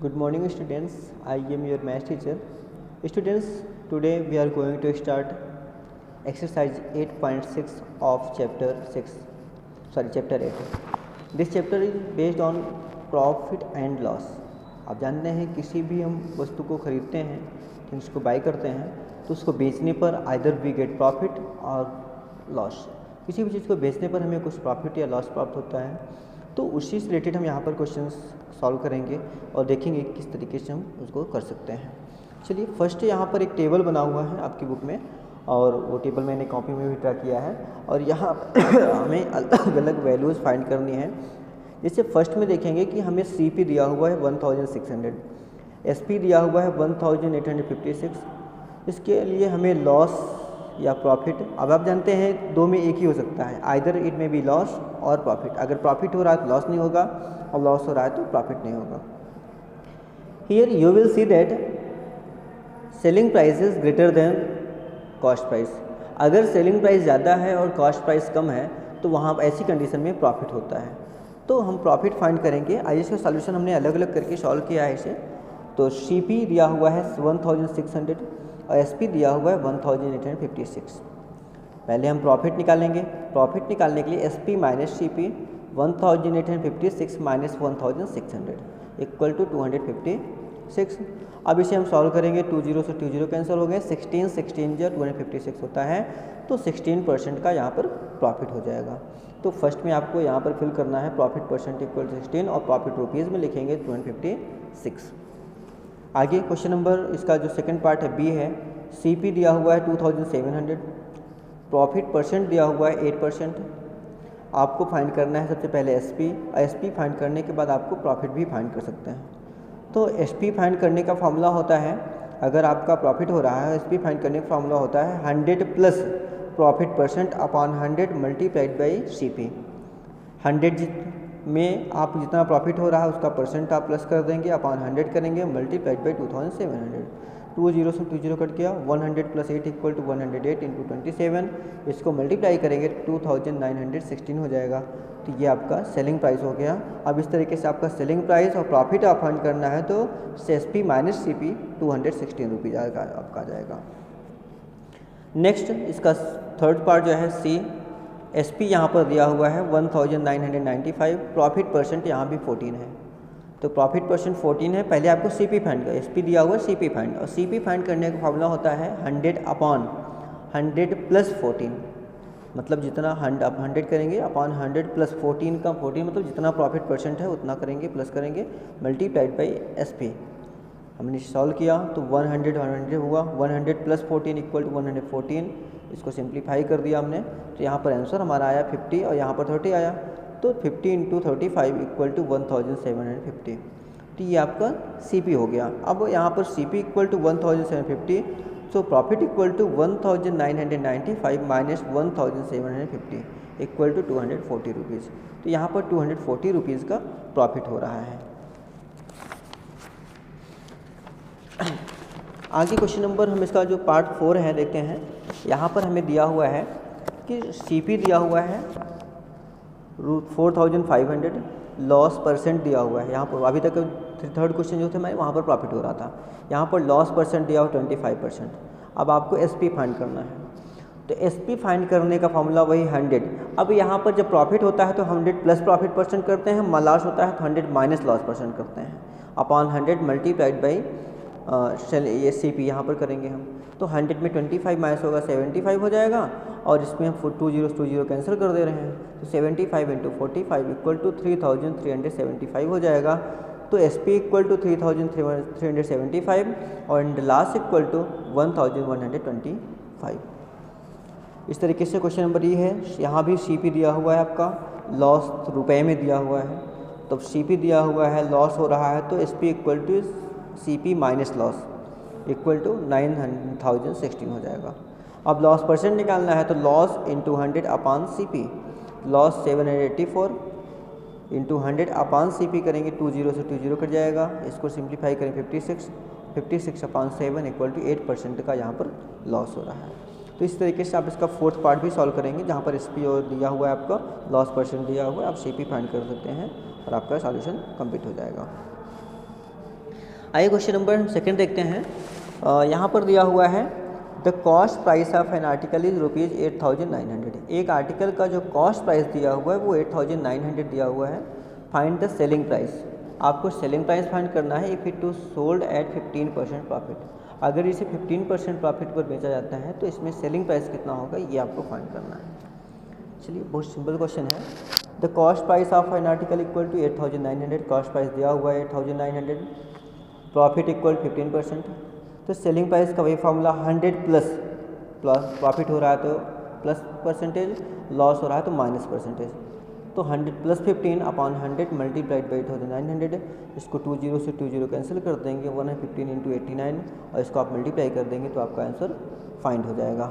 Good morning students, I am your math teacher. Students, today we are going to start exercise 8.6 of chapter 8. This chapter is based on profit and loss. आप जानते हैं किसी भी हम वस्तु को खरीदते हैं, थिंग्स को बाय करते हैं, तो उसको बेचने पर आइदर वी गेट प्रॉफिट और लॉस। किसी भी चीज़ को बेचने पर हमें कुछ प्रॉफिट या लॉस प्राप्त होता है, तो उसी से रिलेटेड हम यहाँ पर क्वेश्चंस सॉल्व करेंगे और देखेंगे किस तरीके से हम उसको कर सकते हैं। चलिए, फर्स्ट यहाँ पर एक टेबल बना हुआ है आपकी बुक में, और वो टेबल मैंने कॉपी में भी ड्रा किया है, और यहाँ हमें अलग अलग वैल्यूज़ फाइंड करनी है। जैसे फर्स्ट में देखेंगे कि हमें CP दिया हुआ है 1600, SP दिया हुआ है 1856। इसके लिए हमें लॉस या प्रॉफिट, अब आप जानते हैं दो में एक ही हो सकता है, आइदर इट में बी लॉस और प्रॉफिट। अगर प्रॉफिट हो रहा है तो लॉस नहीं होगा, और लॉस हो रहा है तो प्रॉफिट नहीं होगा। Here you will see that selling price is greater than cost price. अगर सेलिंग प्राइस ज़्यादा है और कॉस्ट प्राइस कम है तो वहाँ ऐसी कंडीशन में प्रॉफिट होता है। तो हम प्रॉफिट फाइंड करेंगे। आज इसका सॉल्यूशन हमने अलग अलग करके सॉल्व किया है इसे। तो CP दिया हुआ है 1600 और SP दिया हुआ है 1856। पहले हम प्रॉफिट निकालेंगे। प्रॉफिट निकालने के लिए SP minus CP 1856 minus 1600 equal to 256। अब इसे हम सॉल्व करेंगे। 20 से 20 कैंसिल हो गए, 16 जो 256 होता है, तो 16% का यहाँ पर प्रॉफिट हो जाएगा। तो फर्स्ट में आपको यहाँ पर फिल करना है प्रॉफिट परसेंट इक्वल 16 और प्रॉफिट रुपीज़ में लिखेंगे 256। आगे क्वेश्चन नंबर इसका जो सेकंड पार्ट है B है। CP दिया हुआ है 2700, प्रॉफिट परसेंट दिया हुआ है 8%। आपको फाइंड करना है सबसे पहले SP फाइंड करने के बाद आपको प्रॉफिट भी फाइंड कर सकते हैं। तो SP फाइंड करने का फॉर्मूला होता है, अगर आपका प्रॉफिट हो रहा है SP फाइंड करने का फॉर्मूला होता है 100 plus profit percent upon 100 multiplied by CP। 100 में आप जितना प्रॉफिट हो रहा है उसका परसेंट आप प्लस कर देंगे, अपॉन 100 करेंगे मल्टीप्लाइड बाई 2700। 20 से 20 कट गया, 100 प्लस 8 इक्वल टू 108 इंटू 27। इसको मल्टीप्लाई करेंगे 2916 हो जाएगा। तो ये आपका सेलिंग प्राइस हो गया। अब इस तरीके से आपका सेलिंग प्राइस और प्रॉफिट आप फाइंड करना है तो SP माइनस CP 216 रुपीज़ आपका आ जाएगा। नेक्स्ट इसका थर्ड पार्ट जो है C। SP यहाँ पर दिया हुआ है 1995, प्रॉफिट परसेंट यहाँ भी 14 है, तो प्रॉफिट परसेंट 14 है। पहले आपको CP फाइंड कर, SP दिया हुआ है CP फाइंड, और CP फाइंड करने का फॉर्मूला होता है 100 अपॉन 100 प्लस 14। मतलब जितना आप 100 करेंगे अपॉन 100 प्लस 14 का 14 मतलब जितना प्रॉफिट परसेंट है उतना करेंगे, प्लस करेंगे मल्टीप्लाइड बाई SP। हमने सॉल्व किया तो 100 हुआ, 100 प्लस 14 इक्वल टू 114। इसको सिंप्लीफाई कर दिया हमने, तो यहाँ पर आंसर हमारा आया 50 और यहाँ पर 30 आया। तो 50 इंटू 35 इक्वल टू 1750। तो ये आपका CP हो गया। अब यहाँ पर CP equal to 1750, so profit equal to 1995 minus 1750 equal to 240 rupees. तो यहाँ पर 240 रुपीज़ का प्रॉफिट हो रहा है। आगे क्वेश्चन नंबर हम इसका जो पार्ट 4 है देखते हैं। यहाँ पर हमें दिया हुआ है कि CP दिया हुआ है 4500, लॉस परसेंट दिया हुआ है। यहाँ पर अभी तक थर्ड क्वेश्चन जो थे मैं वहाँ पर प्रॉफिट हो रहा था, यहाँ पर लॉस परसेंट दिया हुआ 25%। अब आपको SP फाइंड करना है, तो SP फाइंड करने का फॉर्मूला वही 100। अब यहाँ पर जब प्रॉफिट होता है तो 100 प्लस प्रॉफिट परसेंट करते हैं, लॉस होता है तो 100 माइनस लॉस परसेंट करते हैं, अपॉन 100 मल्टीप्लाइड बाई ये CP यहाँ पर करेंगे हम। तो 100 में 25 माइनस होगा 75 हो जाएगा, और इसमें हम 20 कैंसिल कर दे रहे हैं, तो 75 इंटू 45 इक्वल टू 3375 हो जाएगा। तो SP इक्वल टू 3375 और लॉस इक्वल टू 1125। इस तरीके से क्वेश्चन नंबर ये है। यहाँ भी CP दिया हुआ है आपका, लॉस रुपए में दिया हुआ है, तो CP दिया हुआ है, लॉस हो रहा है, तो SP equal to CP minus loss equal to 9016 हो जाएगा। अब लॉस परसेंट निकालना है, तो loss into 100 upon CP, loss 784 into 100 upon CP करेंगे, 20 से 20 कट जाएगा। इसको सिंप्लीफाई करें 56 अपॉन 7 इक्वल टू 8% का यहाँ पर लॉस हो रहा है। तो इस तरीके से आप इसका फोर्थ पार्ट भी सॉल्व करेंगे, जहाँ पर SP दिया हुआ है आपका, लॉस परसेंट दिया हुआ है, आप CP फाइंड कर सकते हैं और आपका सॉल्यूशन कंप्लीट हो जाएगा। आइए क्वेश्चन नंबर सेकंड देखते हैं। यहाँ पर दिया हुआ है the cost price of an article is ₹8,900। एक आर्टिकल का जो कॉस्ट प्राइस दिया हुआ है वो 8,900 दिया हुआ है। Find the selling price. आपको सेलिंग प्राइस फाइंड करना है if it to sold at 15% profit. अगर इसे 15% प्रॉफिट पर बेचा जाता है तो इसमें सेलिंग प्राइस कितना होगा ये आपको फाइंड करना है। चलिए बहुत सिंपल क्वेश्चन है। The cost price of an article equal to 8,900। Cost price दिया हुआ है 8,900, प्रॉफिट इक्वल 15%। तो सेलिंग प्राइस का वही फॉर्मूला 100 प्लस प्रॉफिट हो रहा है तो प्लस परसेंटेज, लॉस हो रहा है तो माइनस परसेंटेज। तो 100 प्लस 15 अपॉन 100 मल्टीप्लाइड बाई 8,900। इसको 20 से 20 कैंसिल कर देंगे, 1 है 15 इंटू 89 और इसको आप मल्टीप्लाई कर देंगे तो आपका आंसर फाइंड हो जाएगा।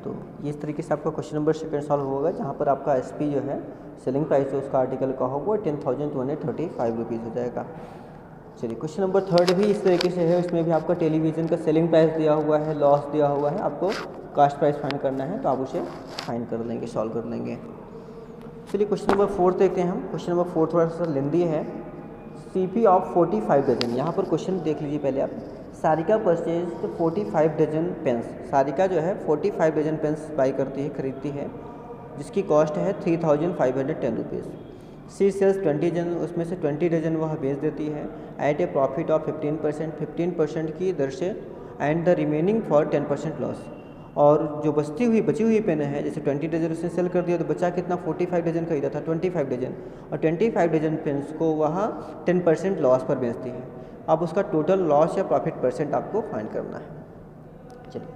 तो इस तरीके से आपका क्वेश्चन नंबर सेकंड सॉल्व होगा, जहाँ पर आपका एसपी जो है सेलिंग प्राइस जो उसका आर्टिकल का होगा 10,235 रुपीज़ हो जाएगा। चलिए क्वेश्चन नंबर थर्ड भी इस तरीके से है। इसमें भी आपका टेलीविज़न का सेलिंग प्राइस दिया हुआ है, लॉस दिया हुआ है, आपको कास्ट प्राइस फाइंड करना है तो आप उसे फाइंड कर लेंगे, सॉल्व कर लेंगे। चलिए क्वेश्चन नंबर 4 देखते हैं हम। क्वेश्चन नंबर 4 थोड़ा सा लेंदी है। CP of 45 dozen. यहाँ पर क्वेश्चन देख लीजिए पहले आप। Sarika purchase 45 dozen pens. Sarika जो है 45 डजन पेन्स बाई करती है, खरीदती है, जिसकी कॉस्ट है 3,510 रुपीज़। सी सेल्स 20 डजन, उसमें से 20 डजन वह बेच देती है एट ए प्रॉफिट ऑफ 15% की दर से and the remaining for 10% loss. और जो बची हुई पेन है, जैसे 20 डजन उसने सेल कर दिया तो बचा कितना, 45 डजन खरीदा था, 25 डजन, और 25 डजन पेन्स को वह 10% लॉस पर बेचती है। अब उसका टोटल लॉस या प्रॉफिट परसेंट आपको फाइंड करना है। चलिए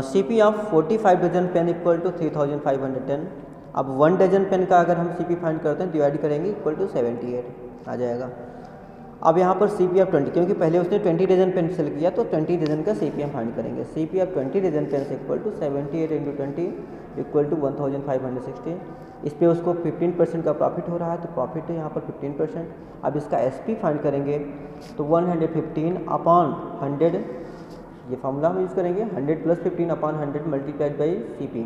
CP of 45 dozen pen equal to 3,510। अब 1 डजन पेन का अगर हम सीपी फाइंड करते हैं डिवाइड करेंगे इक्वल टू 78 आ जाएगा। अब यहाँ पर सी पी ऑफ 20, क्योंकि पहले उसने 20 डजन पेन सेल किया तो 20 डजन का सी पी हम फाइंड करेंगे। C P of 20 dozen pen equal to 78 into 20 equal to 1,560। इस पर उसको 15% का प्रॉफिट हो रहा है तो प्रॉफिट है यहाँ पर 15%। अब इसका एस पी फाइंड करेंगे तो 115 अपॉन 100, ये फार्मूला हम यूज़ करेंगे, 100 plus 15 upon 100 multiplied by C P.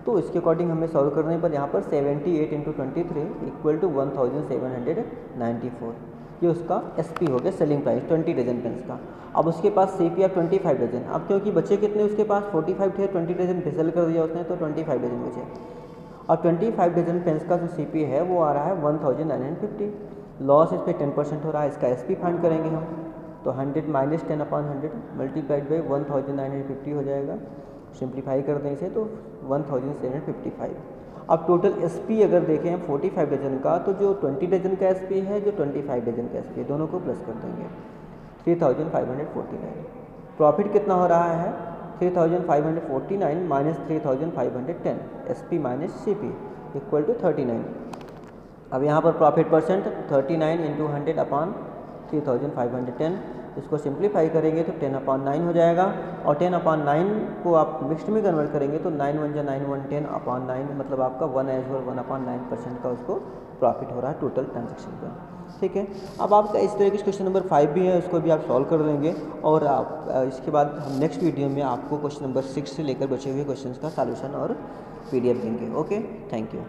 तो इसके अकॉर्डिंग हमें सॉल्व करने पर यहाँ पर 78 इंटू 23 इक्वल टू 1,794। ये उसका एसपी हो गया, सेलिंग प्राइस 20 डजन पेन्स का। अब उसके पास सीपी ऑफ 25 डजन। अब क्योंकि बच्चे कितने उसके पास 45 थे, 20 डजन सेल कर दिया उसने तो 25 डजन बचे। अब 25 डजन पेन्स का जो सीपी है वो आ रहा है 1,950। लॉस इस पर 10% हो रहा है, इसका एसपी फाइंड करेंगे हम तो 100 माइनस 10 अपॉन 100 मल्टीप्लाइड बाई 1,950 हो जाएगा। सिंप्लीफाई कर दें इसे तो 1,755। अब टोटल एसपी अगर देखें 45 डजन का तो जो 20 डजन का एसपी है, जो 25 डजन का एसपी है, दोनों को प्लस कर देंगे 3,549। प्रॉफिट कितना हो रहा है 3,549 minus 3,510 SP minus CP equal to 39। अब यहाँ पर प्रॉफिट परसेंट 39 इंटू 100 अपॉन 3,510। इसको सिंप्लीफाई करेंगे तो 10/9 हो जाएगा और 10/9 को आप मिक्स्ड में कन्वर्ट करेंगे तो 9 1 9 1 10/9 मतलब आपका 1/9% का उसको प्रॉफिट हो रहा है टोटल ट्रांजेक्शन का। ठीक है, अब आपका इस तरह के क्वेश्चन नंबर 5 भी है, उसको भी आप सॉल्व कर लेंगे और आप इसके बाद हम नेक्स्ट वीडियो में आपको क्वेश्चन नंबर 6 से लेकर बचे हुए क्वेश्चन का सॉल्यूशन और PDF देंगे। Okay, thank you.